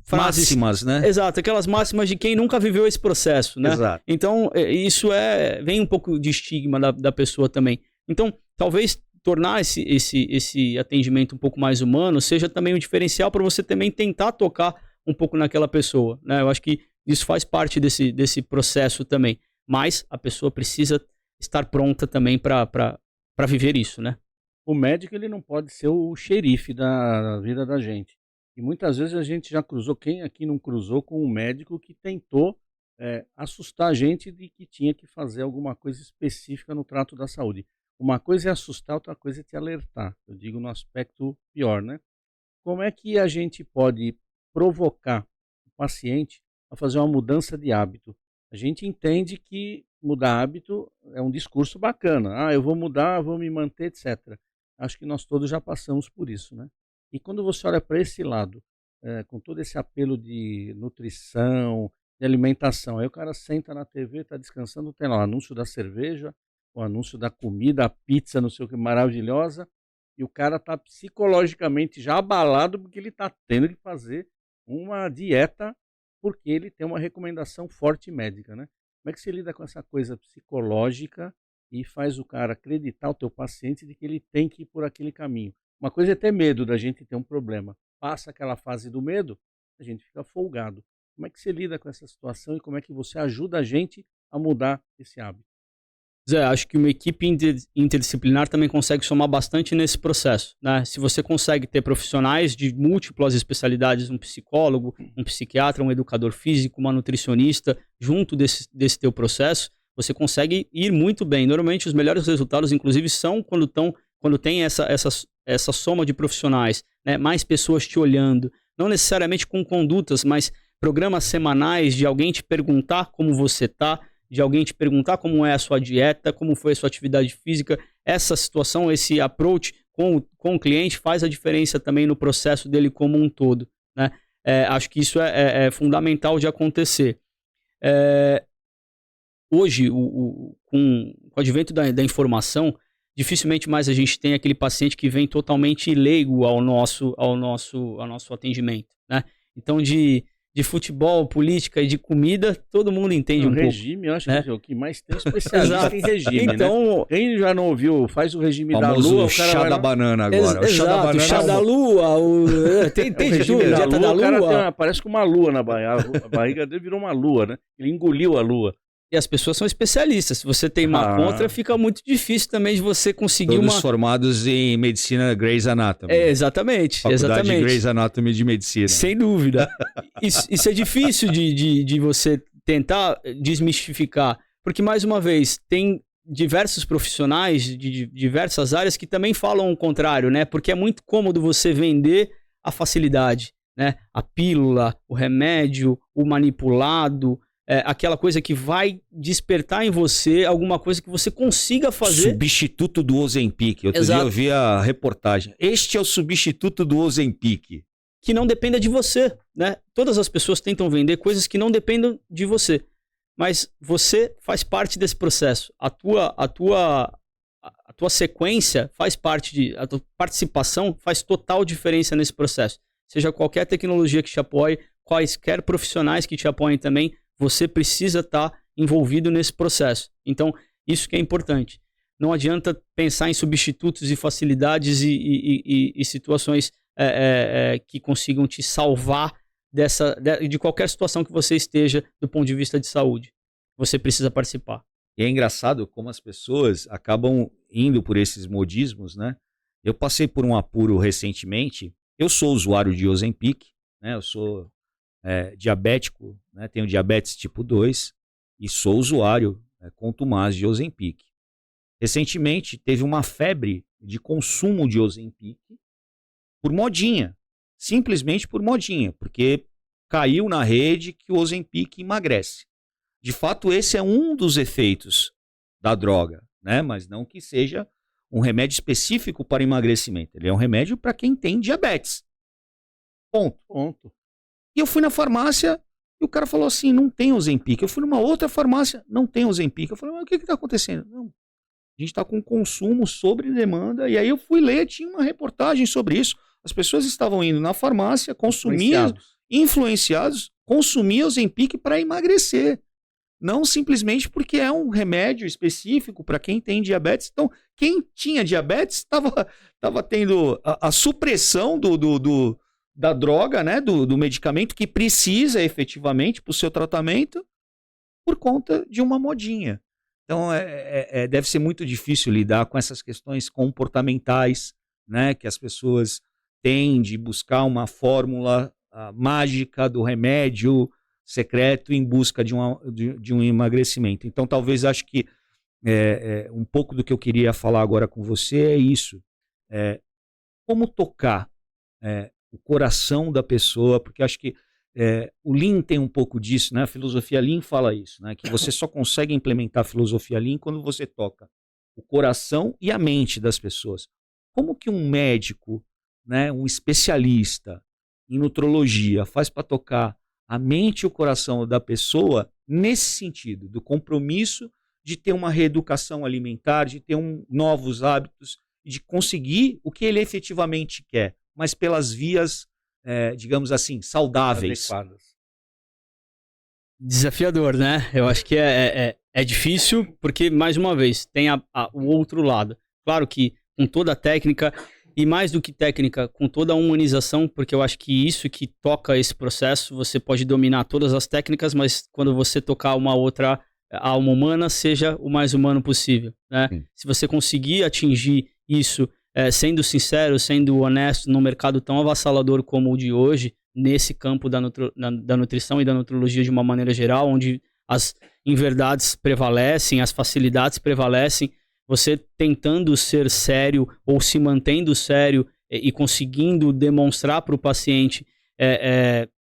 frases... Máximas, né? Exato, aquelas máximas de quem nunca viveu esse processo, né? Exato. Então, isso vem um pouco de estigma da pessoa também. Então, talvez tornar esse atendimento um pouco mais humano seja também um diferencial para você também tentar tocar um pouco naquela pessoa, né? Eu acho que isso faz parte desse processo também. Mas a pessoa precisa estar pronta também para viver isso, né? O médico, ele não pode ser o xerife da vida da gente. E muitas vezes a gente já cruzou, quem aqui não cruzou com um médico que tentou assustar a gente de que tinha que fazer alguma coisa específica no trato da saúde. Uma coisa é assustar, outra coisa é te alertar. Eu digo no aspecto pior, né? Como é que a gente pode provocar o paciente a fazer uma mudança de hábito? A gente entende que mudar hábito é um discurso bacana. Eu vou mudar, vou me manter, etc. Acho que nós todos já passamos por isso, né? E quando você olha para esse lado, com todo esse apelo de nutrição, de alimentação, aí o cara senta na TV, está descansando, tem lá o anúncio da cerveja, o anúncio da comida, a pizza, não sei o que, maravilhosa, e o cara está psicologicamente já abalado porque ele está tendo que fazer uma dieta porque ele tem uma recomendação forte médica, né? Como é que você lida com essa coisa psicológica e faz o cara acreditar, o teu paciente, de que ele tem que ir por aquele caminho? Uma coisa é ter medo da gente ter um problema. Passa aquela fase do medo, a gente fica folgado. Como é que você lida com essa situação e como é que você ajuda a gente a mudar esse hábito? Zé, acho que uma equipe interdisciplinar também consegue somar bastante nesse processo, né? Se você consegue ter profissionais de múltiplas especialidades, um psicólogo, um psiquiatra, um educador físico, uma nutricionista, junto desse teu processo, você consegue ir muito bem. Normalmente os melhores resultados, inclusive, são quando tem essa soma de profissionais, né? Mais pessoas te olhando, não necessariamente com condutas, mas programas semanais de alguém te perguntar como você está, de alguém te perguntar como é a sua dieta, como foi a sua atividade física. Essa situação, esse approach com o cliente faz a diferença também no processo dele como um todo, né? Acho que isso é fundamental de acontecer. hoje, com o advento da informação, dificilmente mais a gente tem aquele paciente que vem totalmente leigo ao nosso atendimento, né? Então, de futebol, política e de comida, todo mundo entende um pouco. Regime, eu acho né? que é o que mais tem especialista em regime, então, né? Quem já não ouviu, faz o regime da famoso lua, o chá cara da banana agora. O chá da banana chá da lua, tem de tudo, dieta da o cara lua. parece com uma lua na barriga, a barriga dele virou uma lua, né? Ele engoliu a lua. E as pessoas são especialistas. Se você tem uma contra, fica muito difícil também de você conseguir Todos formados em medicina Grey's Anatomy. Exatamente. Faculdade Grey's Anatomy de medicina. Sem dúvida. Isso é difícil de você tentar desmistificar. Porque, mais uma vez, tem diversos profissionais de diversas áreas que também falam o contrário, né? Porque é muito cômodo você vender a facilidade, né? A pílula, o remédio, o manipulado... aquela coisa que vai despertar em você alguma coisa que você consiga fazer. Substituto do Ozempic. Outro dia eu vi a reportagem. Este é o substituto do Ozempic. Que não dependa de você, né? Todas as pessoas tentam vender coisas que não dependam de você. Mas você faz parte desse processo. A tua sequência faz parte a tua participação faz total diferença nesse processo. Seja qualquer tecnologia que te apoie, quaisquer profissionais que te apoiem também, você precisa estar envolvido nesse processo. Então, isso que é importante. Não adianta pensar em substitutos e facilidades e situações que consigam te salvar de qualquer situação que você esteja do ponto de vista de saúde. Você precisa participar. E é engraçado como as pessoas acabam indo por esses modismos, né? Eu passei por um apuro recentemente. Eu sou usuário de Ozempic, né? Eu sou... diabético, né? Tenho diabetes tipo 2 e sou usuário contumaz de Ozempic. Recentemente teve uma febre de consumo de Ozempic por modinha, simplesmente por modinha, porque caiu na rede que o Ozempic emagrece. De fato, esse é um dos efeitos da droga, né? Mas não que seja um remédio específico para emagrecimento. Ele é um remédio para quem tem diabetes. Ponto. E eu fui na farmácia e o cara falou assim, não tem Ozempic. Eu fui numa outra farmácia, não tem Ozempic. Eu falei, mas o que está acontecendo? Não, a gente está com consumo sobre demanda. E aí eu fui ler, tinha uma reportagem sobre isso. As pessoas estavam indo na farmácia, influenciados, consumir Ozempic para emagrecer. Não simplesmente porque é um remédio específico para quem tem diabetes. Então, quem tinha diabetes estava tendo a supressão da droga, né, do medicamento que precisa efetivamente para o seu tratamento por conta de uma modinha. Então, deve ser muito difícil lidar com essas questões comportamentais, né, que as pessoas têm de buscar uma fórmula mágica do remédio secreto em busca de um emagrecimento. Então, talvez acho que um pouco do que eu queria falar agora com você é isso. Como tocar o coração da pessoa, porque acho que o Lean tem um pouco disso, né? A filosofia Lean fala isso, né? Que você só consegue implementar a filosofia Lean quando você toca o coração e a mente das pessoas. Como que um médico, né, um especialista em nutrologia faz para tocar a mente e o coração da pessoa nesse sentido, do compromisso de ter uma reeducação alimentar, de ter novos hábitos, de conseguir o que ele efetivamente quer, mas pelas vias, digamos assim, saudáveis. Adequadas. Desafiador, né? Eu acho que é difícil, porque, mais uma vez, tem o outro lado. Claro que com toda a técnica, e mais do que técnica, com toda a humanização, porque eu acho que isso que toca esse processo, você pode dominar todas as técnicas, mas quando você tocar uma outra alma humana, seja o mais humano possível, né? Se você conseguir atingir isso sendo sincero, sendo honesto, num mercado tão avassalador como o de hoje, nesse campo da nutrição e da nutrologia de uma maneira geral, onde as inverdades prevalecem, as facilidades prevalecem, você tentando ser sério ou se mantendo sério e conseguindo demonstrar para o paciente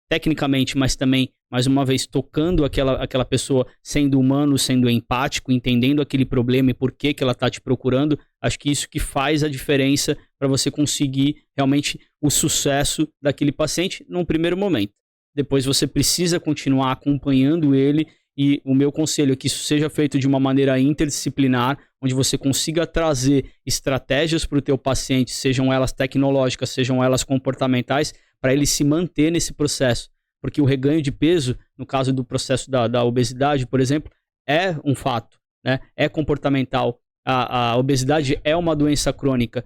tecnicamente, mas também, mais uma vez, tocando aquela pessoa, sendo humano, sendo empático, entendendo aquele problema e por que ela está te procurando, acho que isso que faz a diferença para você conseguir realmente o sucesso daquele paciente num primeiro momento. Depois você precisa continuar acompanhando ele E o meu conselho é que isso seja feito de uma maneira interdisciplinar, onde você consiga trazer estratégias para o teu paciente, sejam elas tecnológicas, sejam elas comportamentais, para ele se manter nesse processo. Porque o reganho de peso, no caso do processo da obesidade, por exemplo, é um fato, né? É comportamental. A obesidade é uma doença crônica.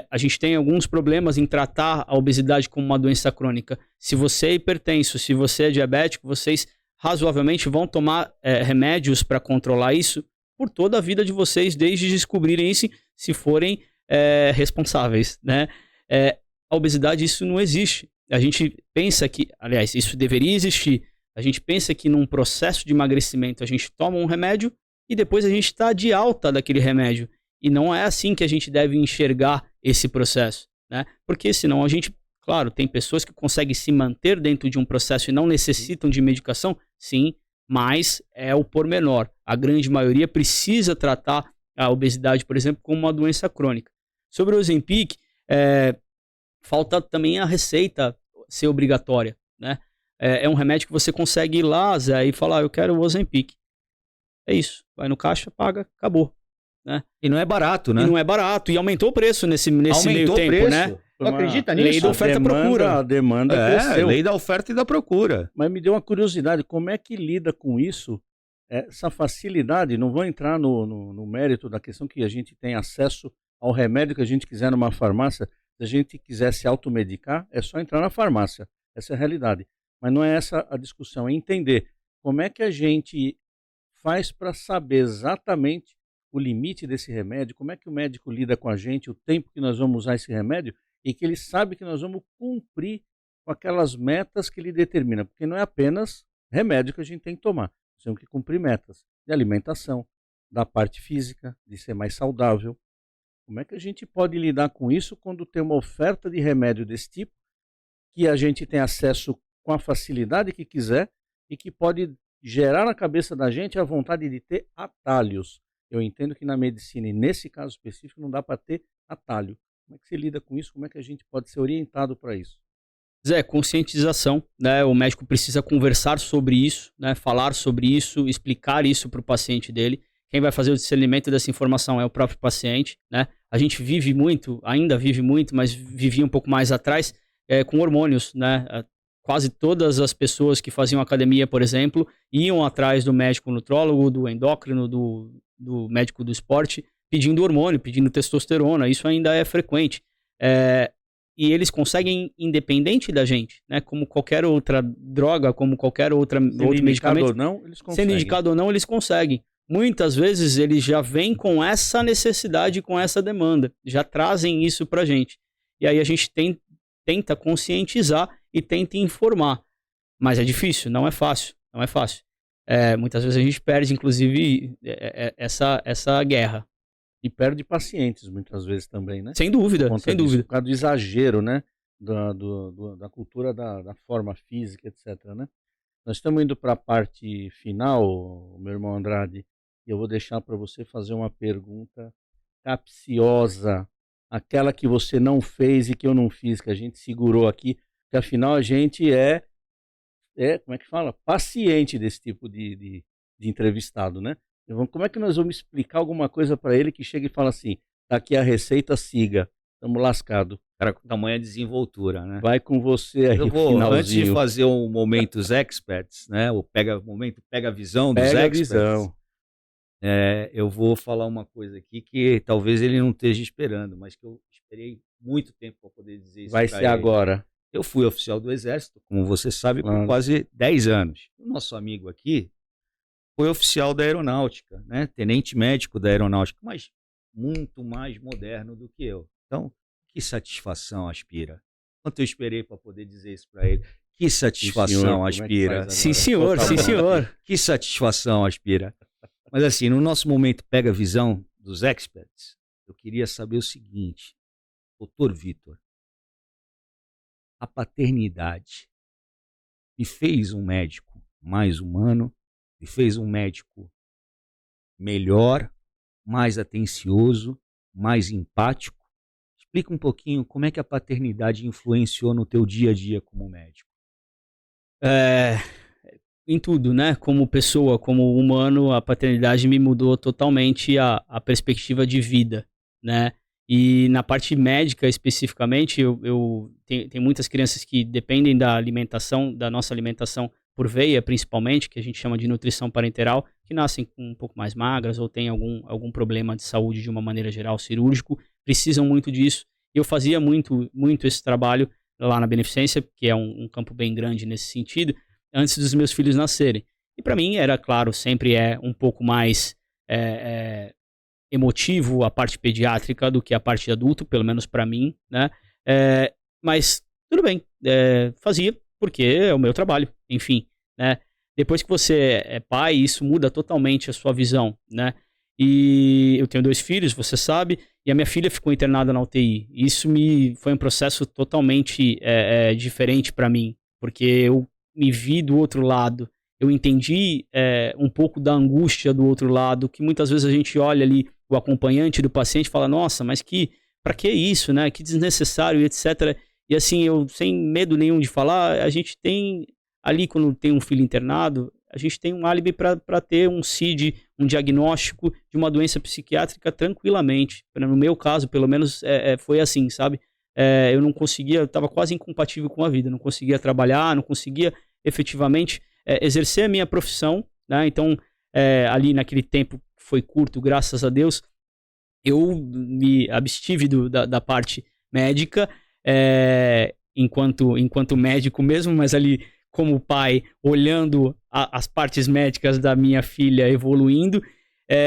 A gente tem alguns problemas em tratar a obesidade como uma doença crônica. Se você é hipertenso, se você é diabético, vocês razoavelmente vão tomar remédios para controlar isso por toda a vida de vocês, desde descobrirem isso, se forem responsáveis, né? A obesidade, isso não existe. A gente pensa que, aliás, isso deveria existir. A gente pensa que num processo de emagrecimento a gente toma um remédio e depois a gente está de alta daquele remédio. E não é assim que a gente deve enxergar esse processo, né? Porque senão a gente, claro, tem pessoas que conseguem se manter dentro de um processo e não necessitam de medicação, sim, mas é o pormenor. A grande maioria precisa tratar a obesidade, por exemplo, como uma doença crônica. Sobre o Ozempic, falta também a receita ser obrigatória, né? É um remédio que você consegue ir lá, Zé, e falar, eu quero o Ozempic. É isso. Vai no caixa, paga, acabou. Né? E não é barato, né? E não é barato. E aumentou o preço nesse meio tempo, preço. né? Tu acredita Lei nisso? da oferta e procura. A demanda cresceu. Lei da oferta e da procura. Mas me deu uma curiosidade, como é que lida com isso? Essa facilidade, não vou entrar no mérito da questão que a gente tem acesso ao remédio que a gente quiser numa farmácia. Se a gente quiser se automedicar, é só entrar na farmácia. Essa é a realidade. Mas não é essa a discussão, é entender como é que a gente faz para saber exatamente o limite desse remédio, como é que o médico lida com a gente, o tempo que nós vamos usar esse remédio e que ele sabe que nós vamos cumprir com aquelas metas que ele determina, porque não é apenas remédio que a gente tem que tomar, nós temos que cumprir metas de alimentação, da parte física, de ser mais saudável. Como é que a gente pode lidar com isso quando tem uma oferta de remédio desse tipo, que a gente tem acesso com a facilidade que quiser e que pode gerar na cabeça da gente a vontade de ter atalhos? Eu entendo que na medicina, e nesse caso específico, não dá para ter atalho. Como é que você lida com isso? Como é que a gente pode ser orientado para isso? Zé, conscientização, né? O médico precisa conversar sobre isso, né? Falar sobre isso, explicar isso para o paciente dele. Quem vai fazer o discernimento dessa informação é o próprio paciente, né? A gente vive muito, ainda vive muito, mas vivia um pouco mais atrás, com hormônios, né? Quase todas as pessoas que faziam academia, por exemplo, iam atrás do médico nutrólogo, do endócrino, do médico do esporte, pedindo hormônio, pedindo testosterona. Isso ainda é frequente. E eles conseguem, independente da gente, né? Como qualquer outra droga, como qualquer outro medicamento. Ou não, eles conseguem. Sendo indicado ou não, eles conseguem. Muitas vezes eles já vêm com essa necessidade, com essa demanda. Já trazem isso pra gente. E aí a gente tenta conscientizar e tenta informar. Mas é difícil, não é fácil. Não é fácil. Muitas vezes a gente perde, inclusive, essa guerra. E perde pacientes, muitas vezes também, né? Sem dúvida, sem dúvida. Por causa do exagero, né? Da cultura da forma física, etc, né? Nós estamos indo para a parte final, meu irmão Andrade, e eu vou deixar para você fazer uma pergunta capciosa, aquela que você não fez e que eu não fiz, que a gente segurou aqui, que afinal a gente como é que fala? Paciente desse tipo de entrevistado, né? Então, como é que nós vamos explicar alguma coisa para ele que chega e fala assim, tá aqui a receita, siga, estamos lascados. Cara, com tamanha desenvoltura, né? Vai com você aí, eu vou, finalzinho. antes de fazer um Momentos Experts, né? O momento pega a visão dos Pega experts. A visão. Eu vou falar uma coisa aqui que talvez ele não esteja esperando, mas que eu esperei muito tempo para poder dizer isso. Vai ser agora. Eu fui oficial do Exército, como você sabe, por quase 10 anos. O nosso amigo aqui foi oficial da Aeronáutica, né? Tenente médico da Aeronáutica, mas muito mais moderno do que eu. Então, que satisfação aspira. Quanto eu esperei para poder dizer isso para ele. Que satisfação senhor, aspira. Sim, senhor, sim, senhor. Que satisfação aspira. Mas assim, no nosso momento pega a visão dos experts, eu queria saber o seguinte, Dr. Vitor, a paternidade me fez um médico mais humano, me fez um médico melhor, mais atencioso, mais empático. Explica um pouquinho como é que a paternidade influenciou no teu dia a dia como médico. em tudo, né? Como pessoa, como humano, a paternidade me mudou totalmente a perspectiva de vida, né? E na parte médica, especificamente, tem muitas crianças que dependem da alimentação, da nossa alimentação por veia, principalmente, que a gente chama de nutrição parenteral, que nascem um pouco mais magras ou têm algum problema de saúde de uma maneira geral, cirúrgico, precisam muito disso. Eu fazia muito esse trabalho lá na Beneficência, que é um campo bem grande nesse sentido, antes dos meus filhos nascerem. E para mim era, claro, sempre é um pouco mais emotivo a parte pediátrica do que a parte adulto, pelo menos para mim, né? Mas tudo bem, fazia porque é o meu trabalho, enfim, né? Depois que você é pai, isso muda totalmente a sua visão, né? E eu tenho 2 filhos, você sabe, e a minha filha ficou internada na UTI. Isso foi um processo totalmente diferente para mim, porque eu me vi do outro lado, eu entendi um pouco da angústia do outro lado, que muitas vezes a gente olha ali o acompanhante do paciente e fala, nossa, mas pra que isso, né? Que desnecessário, etc. E assim, eu sem medo nenhum de falar, a gente tem ali, quando tem um filho internado, a gente tem um álibi para ter um CID, um diagnóstico de uma doença psiquiátrica tranquilamente. No meu caso, pelo menos, foi assim, sabe? Eu não conseguia, eu estava quase incompatível com a vida, não conseguia trabalhar, não conseguia efetivamente exercer a minha profissão, né? Então, ali naquele tempo foi curto, graças a Deus, eu me abstive da parte médica, enquanto médico mesmo, mas ali como pai, olhando as partes médicas da minha filha evoluindo,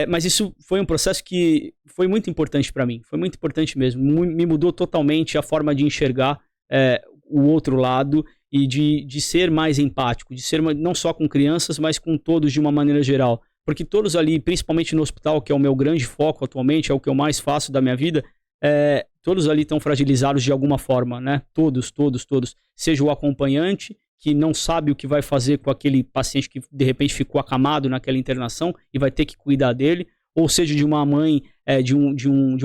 mas isso foi um processo que foi muito importante para mim, foi muito importante mesmo, me mudou totalmente a forma de enxergar o outro lado e de ser mais empático, de ser não só com crianças, mas com todos de uma maneira geral, porque todos ali, principalmente no hospital, que é o meu grande foco atualmente, é o que eu mais faço da minha vida, todos ali estão fragilizados de alguma forma, né? Todos. Seja o acompanhante, que não sabe o que vai fazer com aquele paciente que de repente ficou acamado naquela internação e vai ter que cuidar dele, ou seja de uma mãe de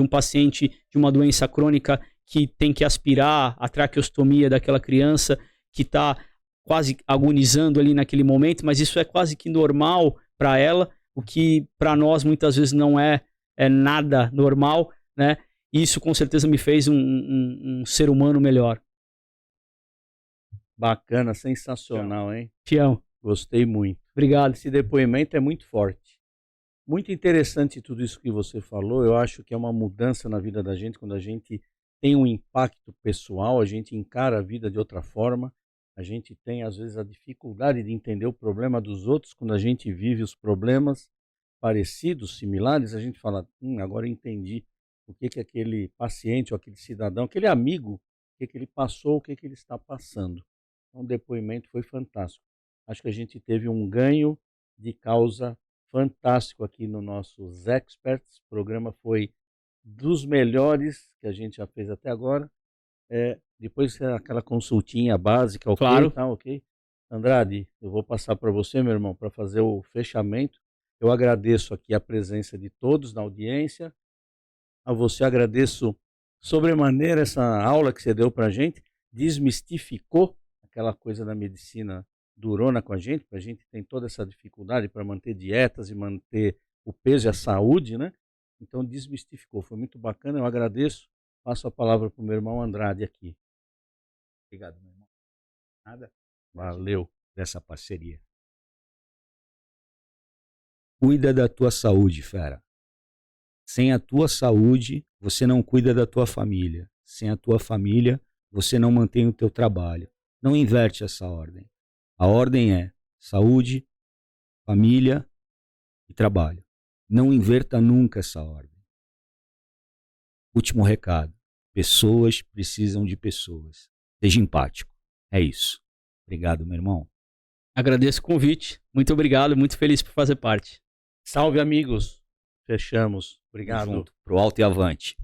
um paciente de uma doença crônica que tem que aspirar a traqueostomia daquela criança que está quase agonizando ali naquele momento, mas isso é quase que normal para ela, o que para nós muitas vezes não é nada normal, né? Isso com certeza me fez um ser humano melhor. Bacana, sensacional, hein? Tião. Gostei muito. Obrigado. Esse depoimento é muito forte. Muito interessante tudo isso que você falou. Eu acho que é uma mudança na vida da gente quando a gente tem um impacto pessoal, a gente encara a vida de outra forma. A gente tem, às vezes, a dificuldade de entender o problema dos outros. Quando a gente vive os problemas parecidos, similares, a gente fala, agora eu entendi o que aquele paciente, ou aquele cidadão, aquele amigo, o que ele passou, o que ele está passando. Então, o depoimento foi fantástico. Acho que a gente teve um ganho de causa fantástico aqui no nosso Experts. O programa foi dos melhores que a gente já fez até agora. Depois aquela consultinha básica, ok? Claro. Tá, ok? Andrade, eu vou passar para você, meu irmão, para fazer o fechamento. Eu agradeço aqui a presença de todos na audiência. A você agradeço sobremaneira essa aula que você deu para a gente, desmistificou aquela coisa da medicina durona com a gente tem toda essa dificuldade para manter dietas e manter o peso e a saúde, né? Então desmistificou, foi muito bacana, eu agradeço. Passo a palavra para o meu irmão Andrade aqui. Obrigado, meu irmão. Nada. Valeu. Dessa parceria. Cuida da tua saúde, fera. Sem a tua saúde, você não cuida da tua família. Sem a tua família, você não mantém o teu trabalho. Não inverte essa ordem. A ordem é saúde, família e trabalho. Não inverta nunca essa ordem. Último recado. Pessoas precisam de pessoas. Seja empático. É isso. Obrigado, meu irmão. Agradeço o convite. Muito obrigado. Muito feliz por fazer parte. Salve, amigos. Fechamos. Obrigado. Junto. Pro alto e avante.